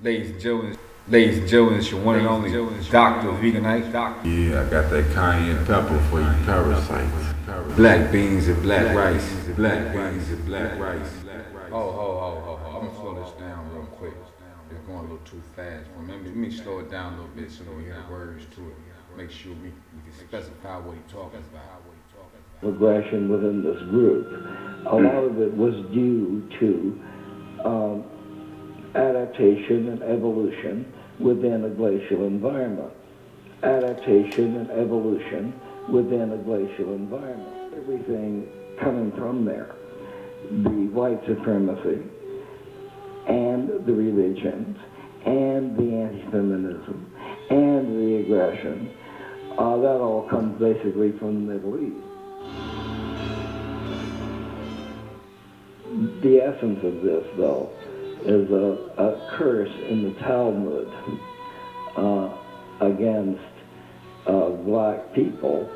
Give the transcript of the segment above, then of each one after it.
Ladies and gentlemen, it's your one and only Dr. Veganite. Yeah, I got that cayenne pepper for you parasites. Black beans and black rice. Black beans and black rice. Oh. I'm gonna slow this down real quick. It's going a little too fast. Remember, let me slow it down a little bit so we hear the words to it. Make sure we can specify what he's talking about. Aggression within this group. A lot of it was due to adaptation and evolution within a glacial environment. Adaptation and evolution within a glacial environment. Everything coming from there. The white supremacy and the religions and the anti-feminism and the aggression, that all comes basically from the Middle East. The essence of this, though, is a curse in the Talmud against black people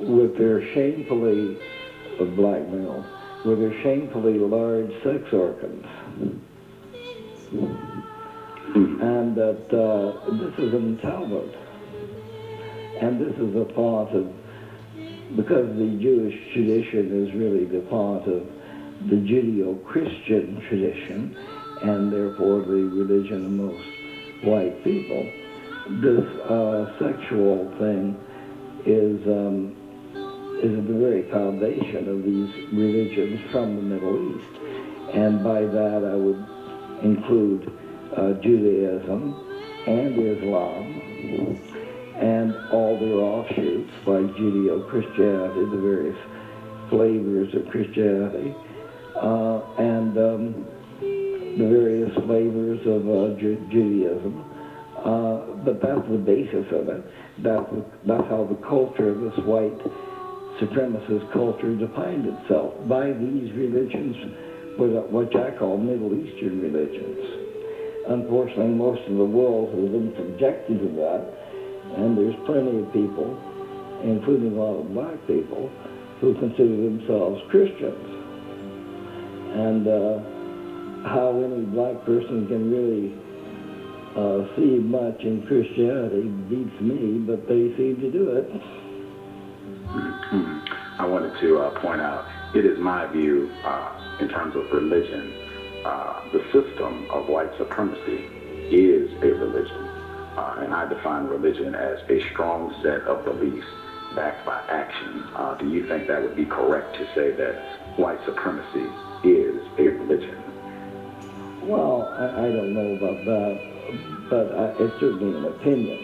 with their shamefully, black males, with their shamefully large sex organs. And that this is in the Talmud. And this is a part of, because the Jewish tradition is really the part of the Judeo-Christian tradition, and therefore the religion of most white people, this sexual thing is at the very foundation of these religions from the Middle East. And by that I would include Judaism and Islam and all their offshoots like Judeo-Christianity, the various flavors of Christianity, and the various flavors of Judaism. But that's the basis of it. That's how the culture, this white supremacist culture, defined itself, by these religions, which I call Middle Eastern religions. Unfortunately, most of the world has been subjected to that, and there's plenty of people, including a lot of black people, who consider themselves Christians. And how any black person can really see much in Christianity beats me, but they seem to do it. I wanted to point out, it is my view, in terms of religion, the system of white supremacy is a religion. And I define religion as a strong set of beliefs backed by action. Do you think that would be correct to say that white supremacy is a religion? Well, I don't know about that, but it's certainly an opinion.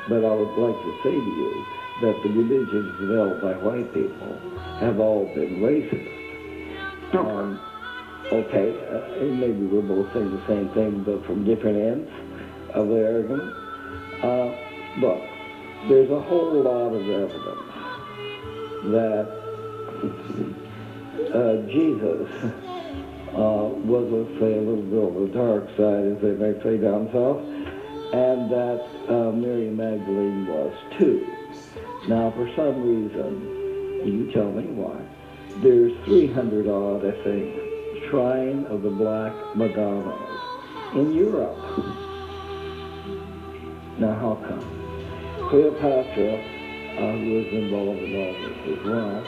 But I would like to say to you that the religions developed by white people have all been racist. Maybe we're both saying the same thing, but from different ends of the argument. Look, there's a whole lot of evidence that Jesus was, let's say, a little bit on the dark side, as they may say down south, and that Mary Magdalene was too. Now, for some reason, you tell me why, there's 300 odd, I think, Shrine of the Black Madonnas in Europe. Now, how come? Cleopatra, who was involved in all this as well,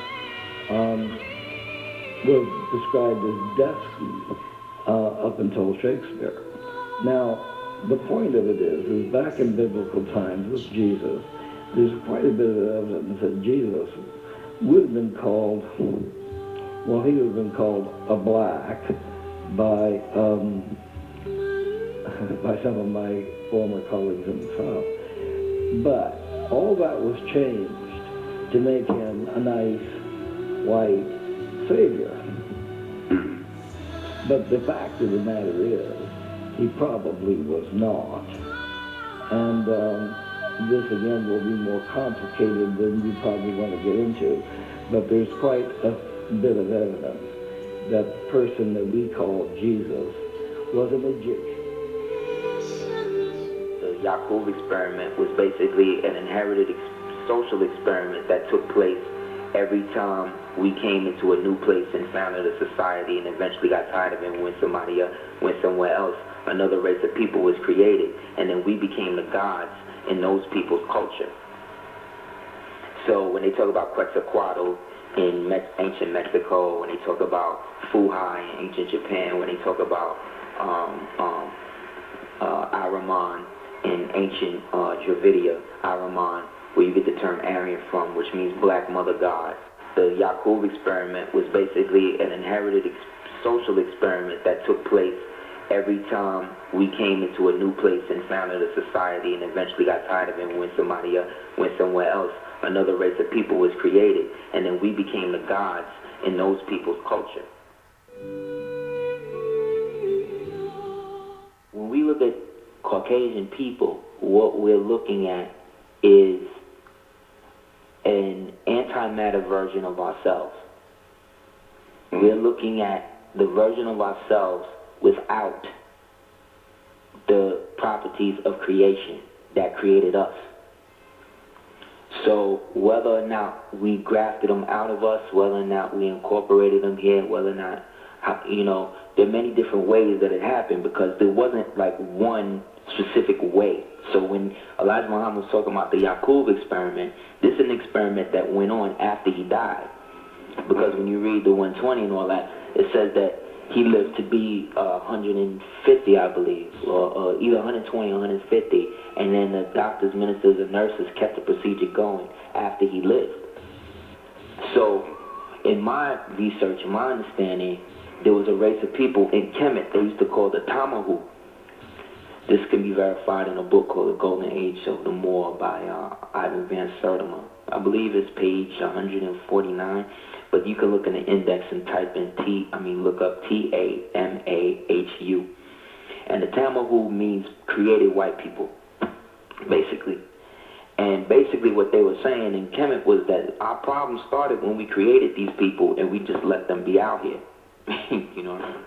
was described as dusky up until Shakespeare. Now, the point of it is back in biblical times with Jesus, there's quite a bit of evidence that Jesus would have been called, well, he would have been called a black by some of my former colleagues in the South. But all that was changed to make him a nice white savior. But the fact of the matter is, he probably was not. And this again will be more complicated than you probably want to get into, but there's quite a bit of evidence that the person that we call Jesus was an Egyptian. The Yaakov experiment was basically an inherited social experiment that took place every time we came into a new place and founded a society and eventually got tired of it and went somewhere else, another race of people was created, and then we became the gods in those people's culture. So when they talk about Quetzalcoatl in ancient Mexico, when they talk about Fuhai in ancient Japan, when they talk about Ahriman in ancient Dravidia, Ahriman, where you get the term Aryan from, which means black mother god. The Yakub experiment was basically an inherited social experiment that took place every time we came into a new place and founded a society and eventually got tired of it and went somewhere else. Another race of people was created, and then we became the gods in those people's culture. When we look at Caucasian people, what we're looking at is an antimatter version of ourselves. We're looking at the version of ourselves without the properties of creation that created us. So whether or not we grafted them out of us, whether or not we incorporated them here, whether or not, there are many different ways that it happened, because there wasn't like one specific way. So when Elijah Muhammad was talking about the Yakub experiment, this is an experiment that went on after he died. Because when you read the 120 and all that, it says that he lived to be 150, I believe, or either 120 or 150, and then the doctors, ministers, and nurses kept the procedure going after he lived. So in my research, in my understanding, there was a race of people in Kemet they used to call the Tamaho. This can be verified in a book called The Golden Age of the Moor by Ivan Van Sertima. I believe it's page 149, but you can look in the index and type in look up Tamahu. And the Tamahu means created white people, basically. And basically what they were saying in Kemet was that our problem started when we created these people and we just let them be out here. You know what I mean?